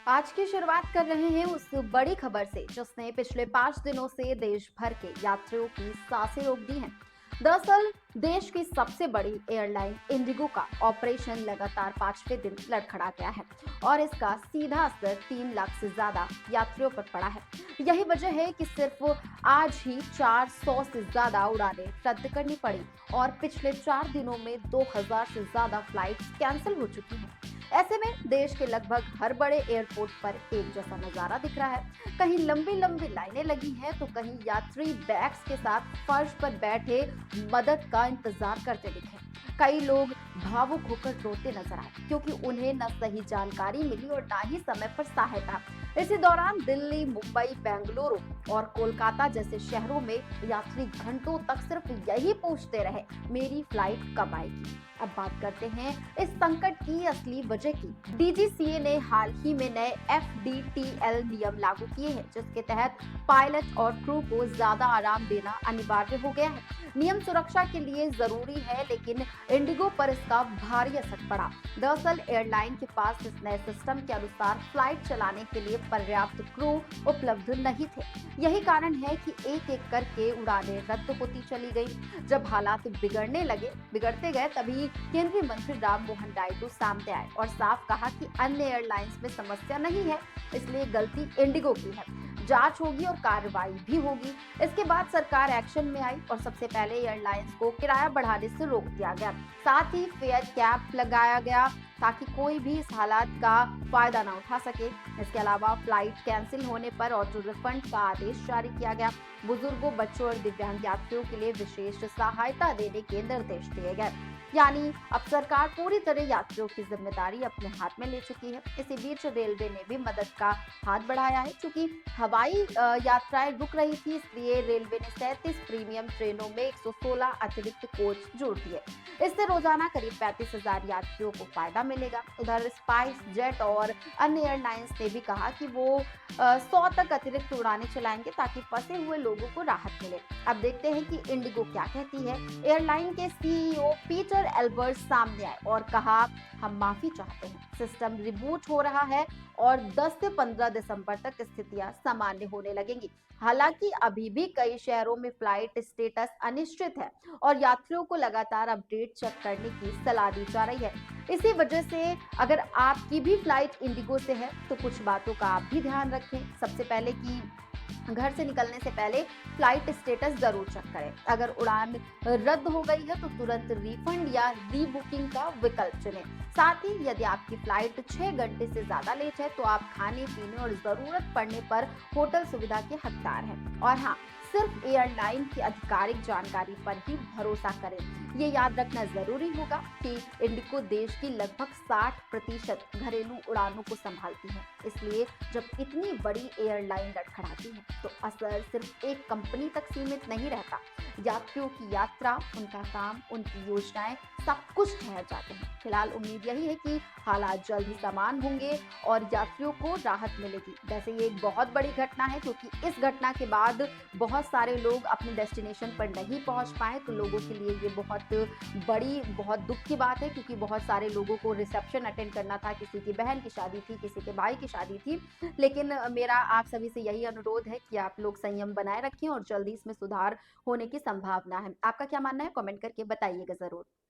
आज की शुरुआत कर रहे हैं उस बड़ी खबर से जिसने पिछले 5 दिनों से देश भर के यात्रियों की सांसें रोक दी हैं। दरअसल देश की सबसे बड़ी एयरलाइन इंडिगो का ऑपरेशन लगातार 5वें दिन लड़खड़ा गया है और इसका सीधा असर 3 लाख से ज्यादा यात्रियों पर पड़ा है। यही वजह है कि सिर्फ आज ही 400 से ज्यादा उड़ानें रद्द करनी पड़ी और पिछले 4 दिनों में 2000 से ज्यादा फ्लाइट्स कैंसिल हो चुकी हैं। ऐसे में देश के लगभग हर बड़े एयरपोर्ट पर एक जैसा नजारा दिख रहा है। कहीं लंबी लंबी लाइनें लगी हैं तो कहीं यात्री बैग्स के साथ फर्श पर बैठे मदद का इंतजार करते दिखे। कई लोग भावुक होकर रोते नजर आए क्योंकि उन्हें न सही जानकारी मिली और ना ही समय पर सहायता। इसी दौरान दिल्ली, मुंबई, बेंगलुरु और कोलकाता जैसे शहरों में यात्री घंटों तक सिर्फ यही पूछते रहे, मेरी फ्लाइट कब आएगी। अब बात करते हैं इस संकट की असली वजह की। डीजीसीए ने हाल ही में नए एफडीटीएल नियम लागू किए हैं जिसके तहत पायलट और क्रू को ज्यादा आराम देना अनिवार्य हो गया है। नियम सुरक्षा के लिए जरूरी है लेकिन इंडिगो पर इसका भारी असर पड़ा। दरअसल एयरलाइन के पास इस नए सिस्टम के अनुसार फ्लाइट चलाने के लिए पर्याप्त क्रू उपलब्ध नहीं थे। यही कारण है कि एक एक करके उड़ानें रद्द होती चली गई। जब हालात बिगड़ते गए तभी केंद्रीय मंत्री राममोहन नायडू सामने आए और साफ कहा कि अन्य एयरलाइंस में समस्या नहीं है, इसलिए गलती इंडिगो की है। जांच होगी और कार्रवाई भी होगी। इसके बाद सरकार एक्शन में आई और सबसे पहले एयरलाइंस को किराया बढ़ाने से रोक दिया गया। साथ ही फेयर कैप लगाया गया ताकि कोई भी इस हालात का फायदा ना उठा सके। इसके अलावा फ्लाइट कैंसिल होने पर ऑटो रिफंड का आदेश जारी किया गया। बुजुर्गों, बच्चों और दिव्यांग यात्रियों के लिए विशेष सहायता देने के निर्देश दिए गए। यानी अब सरकार पूरी तरह यात्रियों की जिम्मेदारी अपने हाथ में ले चुकी है। इसी बीच रेलवे ने भी मदद का हाथ बढ़ाया है। चूंकि हवाई यात्राएं रुक रही थी, इसलिए रेलवे ने 37 प्रीमियम ट्रेनों में 116 अतिरिक्त कोच जोड़ दिए। इससे रोजाना करीब 35,000 यात्रियों को फायदा मिलेगा। उधर स्पाइस जेट और अन्य एयरलाइंस ने भी कहा कि वो 100 तक अतिरिक्त उड़ानें चलाएंगे ताकि फंसे हुए लोगों को राहत मिले। अब देखते हैं कि इंडिगो क्या कहती है। एयरलाइन के सीईओ पीटर एल्बर्ट सामने आए और कहा, हम माफी चाहते हैं, सिस्टम रिबूट हो रहा है और 10 से 15 दिसंबर तक स्थितियां सामान्य होने लगेंगी। हालांकि अभी भी कई शहरों में फ्लाइट स्टेटस अनिश्चित है और यात्रियों को लगातार अपडेट चेक करने की सलाह दी जा रही है। इसी वजह से अगर आपकी भी फ्लाइट इंडिगो से है तो कुछ बातों का आप भी ध्यान रखें। सबसे पहले कि घर से निकलने से पहले फ्लाइट स्टेटस जरूर चेक करें। अगर उड़ान रद्द हो गई है तो तुरंत रिफंड या रीबुकिंग का विकल्प चुनें। साथ ही यदि आपकी फ्लाइट 6 घंटे से ज्यादा लेट है तो आप खाने पीने और जरूरत पड़ने पर होटल सुविधा के हकदार हैं। और हाँ, सिर्फ एयरलाइन की आधिकारिक जानकारी पर ही भरोसा करें। ये याद रखना जरूरी होगा कि इंडिगो देश की लगभग 60% घरेलू उड़ानों को संभालती है। इसलिए जब इतनी बड़ी एयरलाइन लड़खड़ाती है तो असर सिर्फ एक कंपनी तक सीमित नहीं रहता। यात्रियों की यात्रा, उनका काम, उनकी योजनाएं सब कुछ ठहर जाते हैं। फिलहाल उम्मीद यही है कि हालात जल्द ही सामान्य होंगे और यात्रियों को राहत मिलेगी। वैसे ये एक बहुत बड़ी घटना है क्योंकि इस घटना के बाद बहुत सारे लोग अपने डेस्टिनेशन पर नहीं पहुंच पाए, तो लोगों के लिए ये बहुत दुख की बात है क्योंकि बहुत सारे लोगों को रिसेप्शन अटेंड करना था। किसी की बहन की शादी थी, किसी के भाई की शादी थी। लेकिन मेरा आप सभी से यही अनुरोध है कि आप लोग संयम बनाए रखें और जल्दी इसमें सुधार होने की संभावना है। आपका क्या मानना है? कमेंट करके बताइएगा जरूर।